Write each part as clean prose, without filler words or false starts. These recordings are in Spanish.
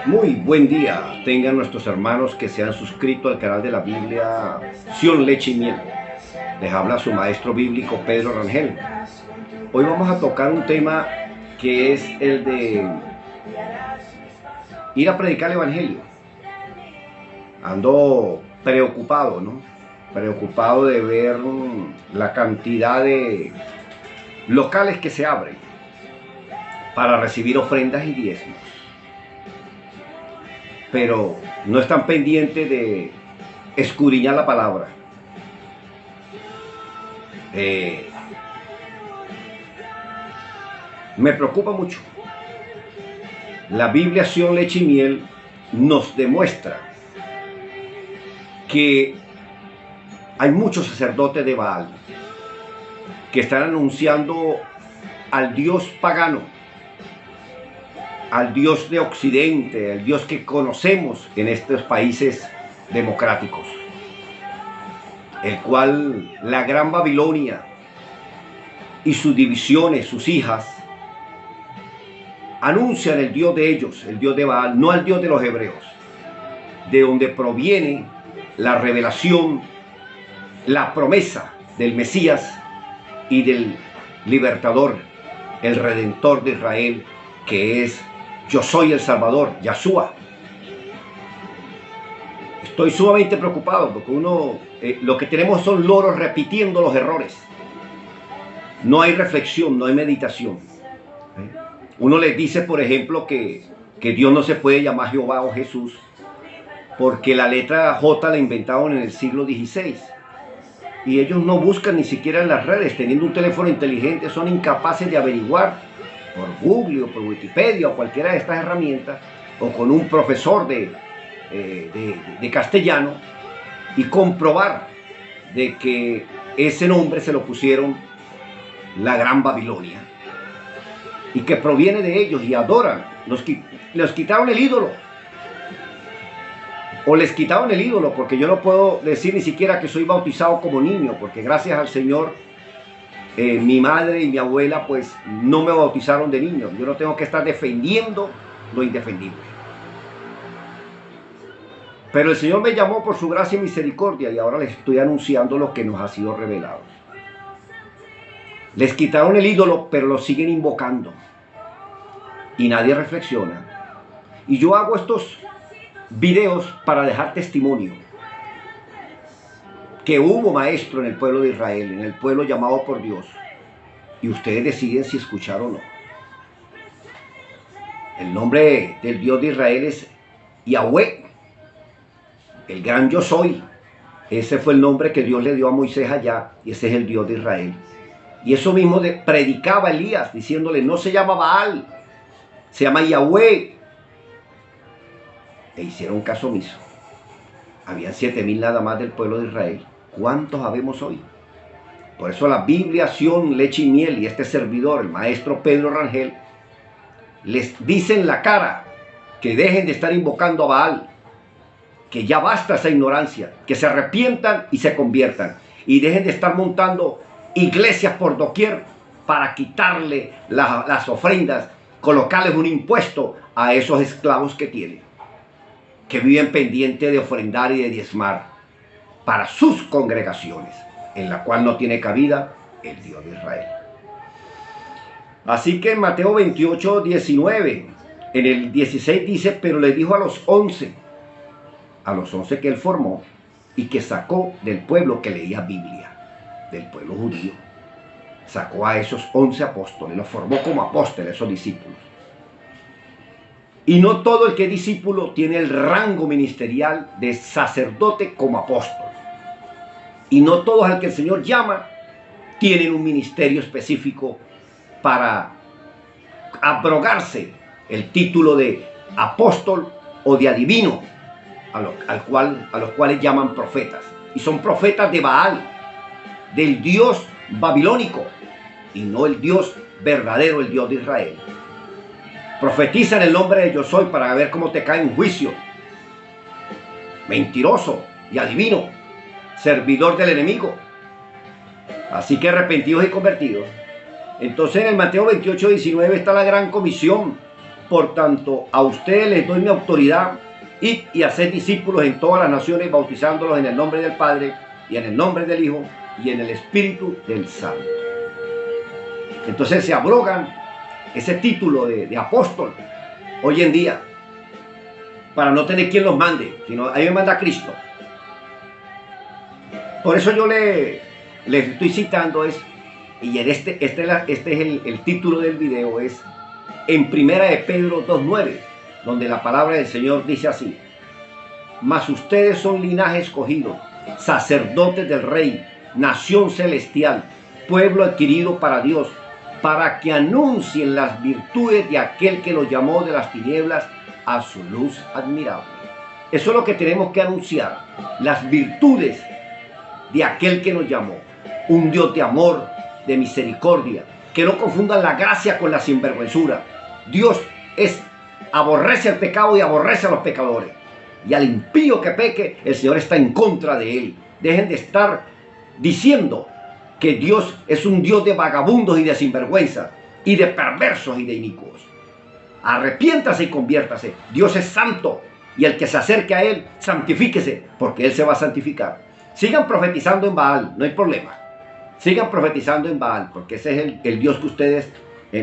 Muy buen día tengan nuestros hermanos que se han suscrito al canal de la Biblia Sion Leche y Miel. Les habla su maestro bíblico Pedro Rangel. Hoy vamos a tocar un tema que es el de ir a predicar el evangelio. Ando preocupado, ¿no? Preocupado de ver la cantidad de locales que se abren para recibir ofrendas y diezmos, pero no están pendientes de escudriñar la palabra. Me preocupa mucho. La Biblia Sion Leche y Miel nos demuestra que hay muchos sacerdotes de Baal que están anunciando al Dios pagano, al Dios de Occidente, al Dios que conocemos en estos países democráticos, el cual la Gran Babilonia y sus divisiones, sus hijas, anuncian el Dios de ellos, el Dios de Baal, no al Dios de los hebreos, de donde proviene la revelación, la promesa del Mesías y del libertador, el redentor de Israel, que es yo soy el Salvador, Yahshua. Estoy sumamente preocupado porque lo que tenemos son loros repitiendo los errores. No hay reflexión, no hay meditación. Uno les dice, por ejemplo, que Dios no se puede llamar Jehová o Jesús porque la letra J la inventaron en el siglo XVI. Y ellos no buscan ni siquiera en las redes, teniendo un teléfono inteligente, son incapaces de averiguar por Google o por Wikipedia o cualquiera de estas herramientas, o con un profesor de castellano, y comprobar de que ese nombre se lo pusieron la Gran Babilonia, y que proviene de ellos, y adoran, les quitaron el ídolo, o les quitaron el ídolo, porque yo no puedo decir ni siquiera que soy bautizado como niño, porque gracias al Señor, mi madre y mi abuela pues no me bautizaron de niño. Yo no tengo que estar defendiendo lo indefendible. Pero el Señor me llamó por su gracia y misericordia, y ahora les estoy anunciando lo que nos ha sido revelado. Les quitaron el ídolo, pero lo siguen invocando, y nadie reflexiona. Y yo hago estos videos para dejar testimonio que hubo maestro en el pueblo de Israel, en el pueblo llamado por Dios, y ustedes deciden si escuchar o no. El nombre del Dios de Israel es Yahweh, el gran yo soy. Ese fue el nombre que Dios le dio a Moisés allá, y ese es el Dios de Israel. Y eso mismo predicaba Elías, diciéndole, no se llama Baal, se llama Yahweh. E hicieron caso omiso. Habían 7,000 nada más del pueblo de Israel. ¿Cuántos habemos hoy? Por eso la Biblia Sion Leche y Miel y este servidor, el maestro Pedro Rangel, les dice en la cara que dejen de estar invocando a Baal, que ya basta esa ignorancia, que se arrepientan y se conviertan, y dejen de estar montando iglesias por doquier para quitarle las ofrendas, colocarles un impuesto a esos esclavos que tienen, que viven pendientes de ofrendar y de diezmar para sus congregaciones, en la cual no tiene cabida el Dios de Israel. Así que en Mateo 28, 19, en el 16 dice, pero le dijo a los 11 que él formó y que sacó del pueblo que leía Biblia, del pueblo judío, sacó a esos 11 apóstoles, los formó como apóstoles, esos discípulos. Y no todo el que es discípulo tiene el rango ministerial de sacerdote como apóstol. Y no todos al que el Señor llama tienen un ministerio específico para abrogarse el título de apóstol o de adivino, a los cuales llaman profetas. Y son profetas de Baal, del Dios babilónico, y no el Dios verdadero, el Dios de Israel. Profetiza en el nombre de yo soy para ver cómo te cae en juicio. Mentiroso y adivino, servidor del enemigo. Así que arrepentidos y convertidos. Entonces en el Mateo 28, 19 está la gran comisión. Por tanto, a ustedes les doy mi autoridad, id y haced discípulos en todas las naciones, bautizándolos en el nombre del Padre, y en el nombre del Hijo, y en el Espíritu del Santo. Entonces se abrogan ese título de apóstol hoy en día, para no tener quien los mande, sino ahí me manda Cristo. Por eso yo les estoy citando, y este es el título del video, es en Primera de Pedro 2:9, donde la palabra del Señor dice así: mas ustedes son linaje escogido, sacerdotes del Rey, nación celestial, pueblo adquirido para Dios, para que anuncien las virtudes de aquel que los llamó de las tinieblas a su luz admirable. Eso es lo que tenemos que anunciar, las virtudes de aquel que nos llamó, un Dios de amor, de misericordia, que no confundan la gracia con la sinvergüenzura. Dios aborrece el pecado y aborrece a los pecadores, y al impío que peque, el Señor está en contra de él. Dejen de estar diciendo que Dios es un Dios de vagabundos y de sinvergüenzas, y de perversos y de inicuos. Arrepiéntase y conviértase. Dios es santo, y el que se acerque a Él, santifíquese, porque Él se va a santificar. Sigan profetizando en Baal, no hay problema. Sigan profetizando en Baal, porque ese es el Dios que ustedes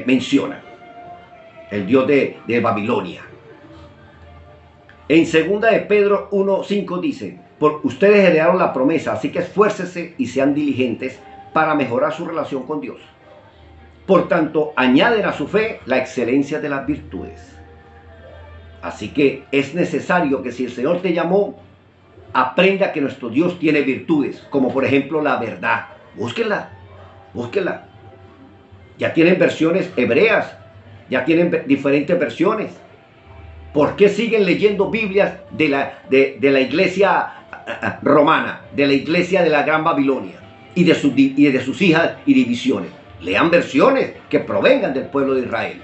mencionan, el Dios de Babilonia. En 2 de Pedro 1:5 dice: por ustedes heredaron la promesa, así que esfuércense y sean diligentes para mejorar su relación con Dios. Por tanto, añaden a su fe la excelencia de las virtudes. Así que es necesario que si el Señor te llamó, aprenda que nuestro Dios tiene virtudes, como por ejemplo la verdad. Búsquenla, búsquenla. Ya tienen versiones hebreas, ya tienen diferentes versiones. ¿Por qué siguen leyendo Biblias de la iglesia romana, de la iglesia de la Gran Babilonia y de sus hijas y divisiones? Lean versiones que provengan del pueblo de Israel,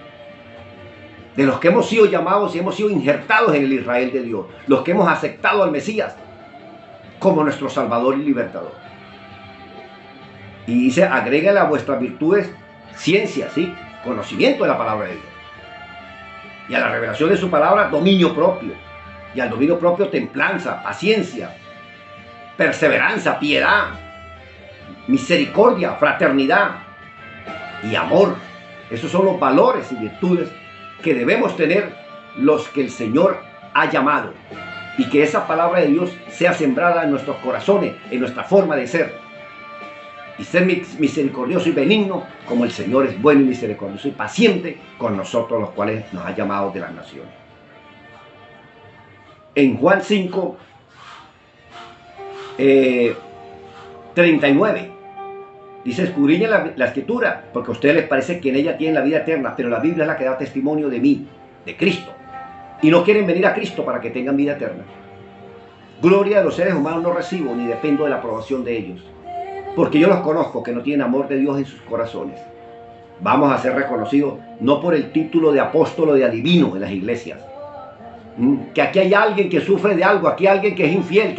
de los que hemos sido llamados y hemos sido injertados en el Israel de Dios, los que hemos aceptado al Mesías como nuestro Salvador y Libertador. Y dice: agréguenle a vuestras virtudes ciencia, ¿sí? Conocimiento de la palabra de Dios. Y a la revelación de su palabra, dominio propio. Y al dominio propio, templanza, paciencia, perseverancia, piedad, misericordia, fraternidad y amor. Esos son los valores y virtudes que debemos tener los que el Señor ha llamado. Y que esa palabra de Dios sea sembrada en nuestros corazones, en nuestra forma de ser. Y ser misericordioso y benigno, como el Señor es bueno y misericordioso y paciente con nosotros, los cuales nos ha llamado de las naciones. En Juan 5, 39, dice: escudriñen la Escritura, porque a ustedes les parece que en ella tienen la vida eterna, pero la Biblia es la que da testimonio de mí, de Cristo. Y no quieren venir a Cristo para que tengan vida eterna. Gloria de los seres humanos no recibo, ni dependo de la aprobación de ellos, porque yo los conozco, que no tienen amor de Dios en sus corazones. Vamos a ser reconocidos no por el título de apóstol o de adivino en las iglesias. Que aquí hay alguien que sufre de algo, aquí hay alguien que es infiel,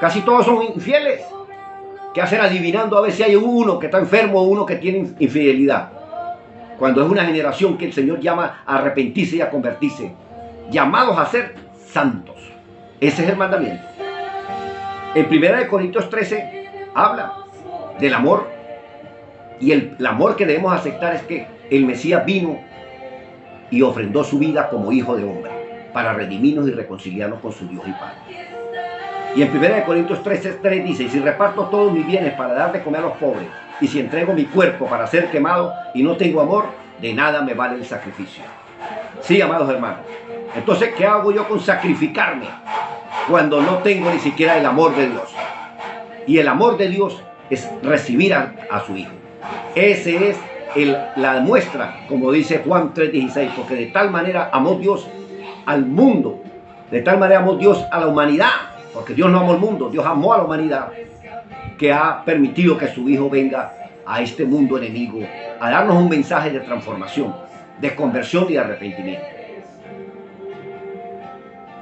casi todos son infieles. ¿Qué hacen adivinando a ver si hay uno que está enfermo o uno que tiene infidelidad? Cuando es una generación que el Señor llama a arrepentirse y a convertirse, llamados a ser santos. Ese es el mandamiento. En 1 Corintios 13 habla del amor, y el amor que debemos aceptar es que el Mesías vino y ofrendó su vida como hijo de hombre para redimirnos y reconciliarnos con su Dios y Padre. Y en 1 Corintios 13:3 dice: y si reparto todos mis bienes para dar de comer a los pobres, y si entrego mi cuerpo para ser quemado y no tengo amor, de nada me vale el sacrificio. Sí, amados hermanos. Entonces, ¿qué hago yo con sacrificarme cuando no tengo ni siquiera el amor de Dios? Y el amor de Dios es recibir a su Hijo. Ese es la muestra, como dice Juan 3:16, porque de tal manera amó Dios al mundo, de tal manera amó Dios a la humanidad, porque Dios no amó al mundo, Dios amó a la humanidad, que ha permitido que su Hijo venga a este mundo enemigo a darnos un mensaje de transformación, de conversión y de arrepentimiento.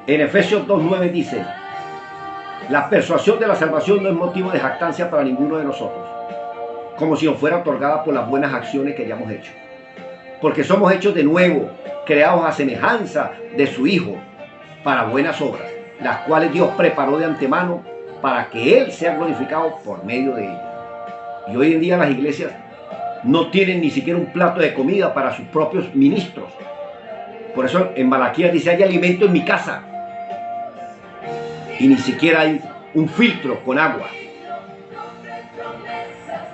En Efesios 2:9 dice: la persuasión de la salvación no es motivo de jactancia para ninguno de nosotros, como si nos fuera otorgada por las buenas acciones que hayamos hecho. porque somos hechos de nuevo, creados a semejanza de su Hijo, para buenas obras, las cuales Dios preparó de antemano para que Él sea glorificado por medio de ellas. Y hoy en día las iglesias no tienen ni siquiera un plato de comida para sus propios ministros. Por eso en Malaquías dice: hay alimento en mi casa. Y ni siquiera hay un filtro con agua.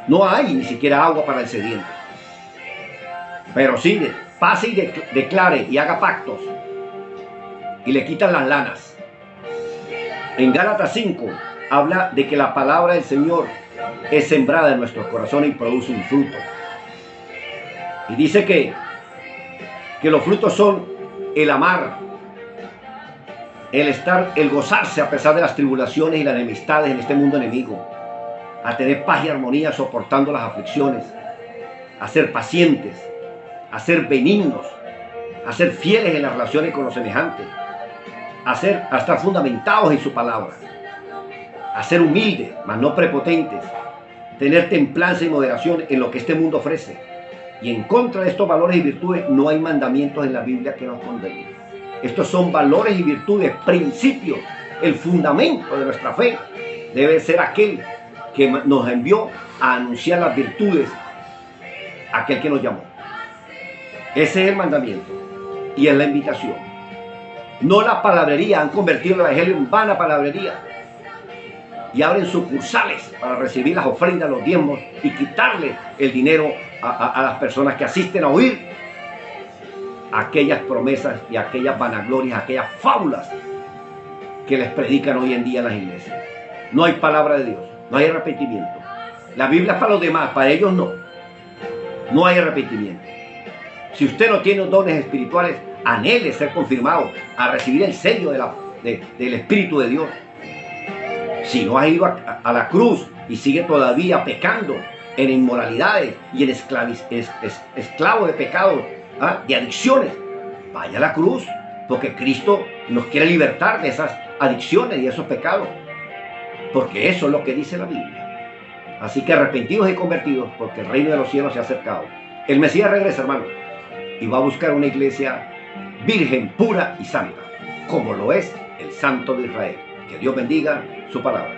No hay ni siquiera agua para el sediento. Pero sí, pase y declare y haga pactos. Y le quitan las lanas. En Gálatas 5 habla de que la palabra del Señor es sembrada en nuestros corazones y produce un fruto. Y dice que los frutos son el amar, el gozarse a pesar de las tribulaciones y las enemistades en este mundo enemigo, a tener paz y armonía soportando las aflicciones, a ser pacientes, a ser benignos, a ser fieles en las relaciones con los semejantes, a estar fundamentados en su palabra, a ser humildes, mas no prepotentes, tener templanza y moderación en lo que este mundo ofrece. Y en contra de estos valores y virtudes no hay mandamientos en la Biblia que nos condenen. Estos son valores y virtudes, principios. El fundamento de nuestra fe debe ser aquel que nos envió a anunciar las virtudes, aquel que nos llamó. Ese es el mandamiento y es la invitación. No la palabrería. Han convertido el evangelio en vana palabrería y abren sucursales para recibir las ofrendas, los diezmos y quitarle el dinero a las personas que asisten a oír aquellas promesas y aquellas vanaglorias, aquellas fábulas que les predican hoy en día en las iglesias. No hay palabra de Dios, no hay arrepentimiento. La Biblia es para los demás, para ellos no. No hay arrepentimiento. Si usted no tiene dones espirituales, anhele ser confirmado, a recibir el sello del Espíritu de Dios. Si no ha ido a la cruz y sigue todavía pecando en inmoralidades y en esclavo de pecados, de adicciones, vaya a la cruz, porque Cristo nos quiere libertar de esas adicciones y de esos pecados, porque eso es lo que dice la Biblia. Así que arrepentidos y convertidos, porque el reino de los cielos se ha acercado. El Mesías regresa, hermano, y va a buscar una iglesia virgen, pura y santa, como lo es el Santo de Israel. Que Dios bendiga su palabra.